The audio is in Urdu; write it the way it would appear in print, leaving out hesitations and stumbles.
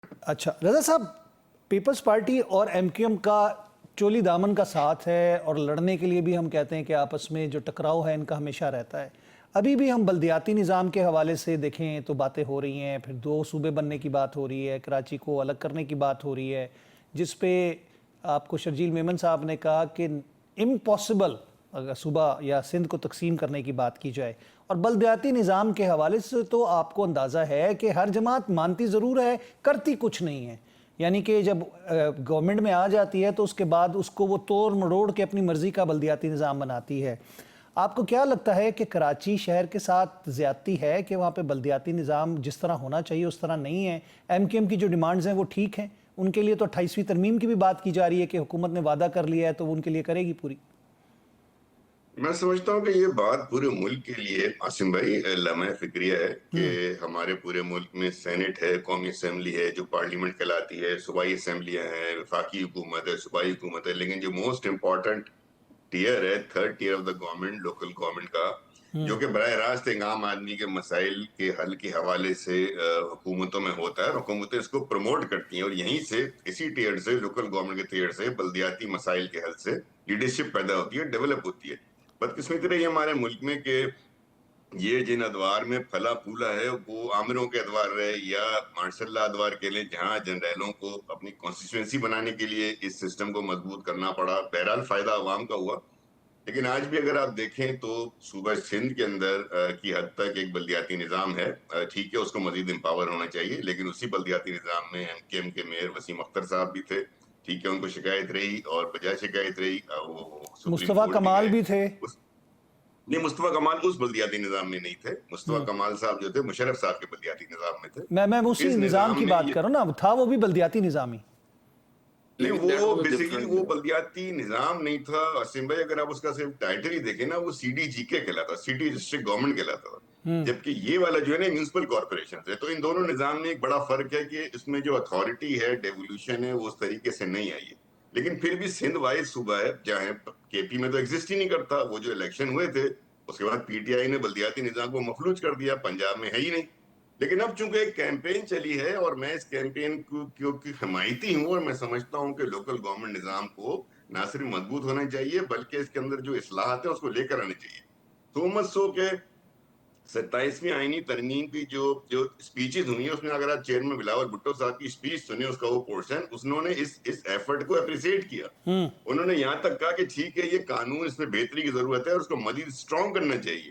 اچھا رضا صاحب، پیپلز پارٹی اور ایم کیو ایم کا چولی دامن کا ساتھ ہے اور لڑنے کے لیے بھی ہم کہتے ہیں کہ آپس میں جو ٹکراؤ ہے ان کا ہمیشہ رہتا ہے. ابھی بھی ہم بلدیاتی نظام کے حوالے سے دیکھیں تو باتیں ہو رہی ہیں، پھر 2 صوبے بننے کی بات ہو رہی ہے، کراچی کو الگ کرنے کی بات ہو رہی ہے، جس پہ آپ کو شرجیل میمن صاحب نے کہا کہ امپاسبل اگر صوبہ یا سندھ کو تقسیم کرنے کی بات کی جائے. اور بلدیاتی نظام کے حوالے سے تو آپ کو اندازہ ہے کہ ہر جماعت مانتی ضرور ہے، کرتی کچھ نہیں ہے. یعنی کہ جب گورنمنٹ میں آ جاتی ہے تو اس کے بعد اس کو وہ توڑ مڑوڑ کے اپنی مرضی کا بلدیاتی نظام بناتی ہے. آپ کو کیا لگتا ہے کہ کراچی شہر کے ساتھ زیادتی ہے کہ وہاں پہ بلدیاتی نظام جس طرح ہونا چاہیے اس طرح نہیں ہے؟ ایم کیو ایم کی جو ڈیمانڈز ہیں وہ ٹھیک ہیں، ان کے لیے تو 28ویں ترمیم کی بھی بات کی جا رہی ہے کہ حکومت نے وعدہ کر لیا ہے تو وہ ان کے لیے کرے گی پوری. میں سمجھتا ہوں کہ یہ بات پورے ملک کے لیے عاصم بھائی لمحہ فکریہ ہے کہ ہمارے پورے ملک میں سینٹ ہے، قومی اسمبلی ہے جو پارلیمنٹ کہلاتی ہے، صوبائی اسمبلیاں ہیں، وفاقی حکومت ہے، صوبائی حکومت ہے، لیکن جو موسٹ امپورٹنٹ ٹیئر ہے، third tier of the government, local government کا، جو کہ براہ راست ایک عام آدمی کے مسائل کے حل کے حوالے سے حکومتوں میں ہوتا ہے اور حکومتیں اس کو پروموٹ کرتی ہیں، اور یہیں سے اسی ٹیئر سے، لوکل گورنمنٹ کے ٹیئر سے بلدیاتی مسائل کے حل سے لیڈرشپ پیدا ہوتی ہے، ڈیولپ ہوتی ہے. بدقسمتی رہی ہمارے ملک میں کہ یہ جن ادوار میں پھلا پھولا ہے وہ آمروں کے ادوار رہے یا ماشاء اللہ ادوار کے لئے، جہاں جنرلوں کو اپنی کانسٹیٹوئنسی بنانے کے لیے اس سسٹم کو مضبوط کرنا پڑا. بہرحال فائدہ عوام کا ہوا، لیکن آج بھی اگر آپ دیکھیں تو صوبہ سندھ کے اندر کی حد تک ایک بلدیاتی نظام ہے. ٹھیک ہے، اس کو مزید امپاور ہونا چاہیے، لیکن اسی بلدیاتی نظام میں ایم کیو ایم کے میئر وسیم اختر صاحب بھی تھے. ٹھیک ہے، ان کو شکایت رہی اور بجائے شکایت رہی وہ سپریم مصطفیٰ کورٹ بھی کمال گئے. بھی تھے. نہیں، مصطفیٰ کمال اس بلدیاتی نظام میں نہیں تھے. مصطفیٰ کمال صاحب جو تھے مشرف صاحب کے بلدیاتی نظام میں تھے. میں اسی اس نظام کی نظام میں بات یہ کر رہا ہوں نا، تھا وہ بھی بلدیاتی نظامی. نہیں، لیکن that وہ was a بیسیکلی different وہ بلدیاتی نظام نہیں تھا عاصم بھائی. اگر آپ اس کا صرف ٹائٹل ہی دیکھیں نا، وہ سی ڈی جی کے کہلاتا، سٹی ڈسٹرکٹ گورنمنٹ کہلاتا تھا. جبکہ یہ والا جو ہے نا میونسپل کارپوریشن ہے. تو ان دونوں نظام میں ایک بڑا فرق ہے کہ اس میں جو اتھارٹی ہے، ڈیولیوشن ہے، وہ اس طریقے سے نہیں آئی ہے. لیکن پھر بھی سندھ واحد صوبہ ہے جہاں کے پی میں تو ایگزسٹ ہی نہیں کرتا. وہ جو الیکشن ہوئے تھے اس کے بعد پی ٹی آئی نے بلدیاتی نظام کو مفلوج کر دیا، پنجاب میں ہے ہی نہیں. لیکن اب چونکہ ایک کیمپین چلی ہے اور میں اس کیمپین کی حمایتی ہوں، اور میں سمجھتا ہوں کہ لوکل گورنمنٹ نظام کو نہ صرف مضبوط ہونا چاہیے بلکہ اس کے اندر جو اصلاحات ہیں اس کو لے کر آنے چاہیے. تو مت سو کہ 27ویں آئینی ترمیم کی جو سپیچز ہوئی ہیں اس میں اگر آپ چیئرمین بلاول بھٹو صاحب کی سپیچ سنیں، اس کا وہ پورشن، انہوں نے اس ایفرٹ کو اپریسیٹ کیا. انہوں نے یہاں تک کہا کہ ٹھیک ہے، یہ قانون، اس میں بہتری کی ضرورت ہے اور اس کو مزید اسٹرانگ کرنا چاہیے.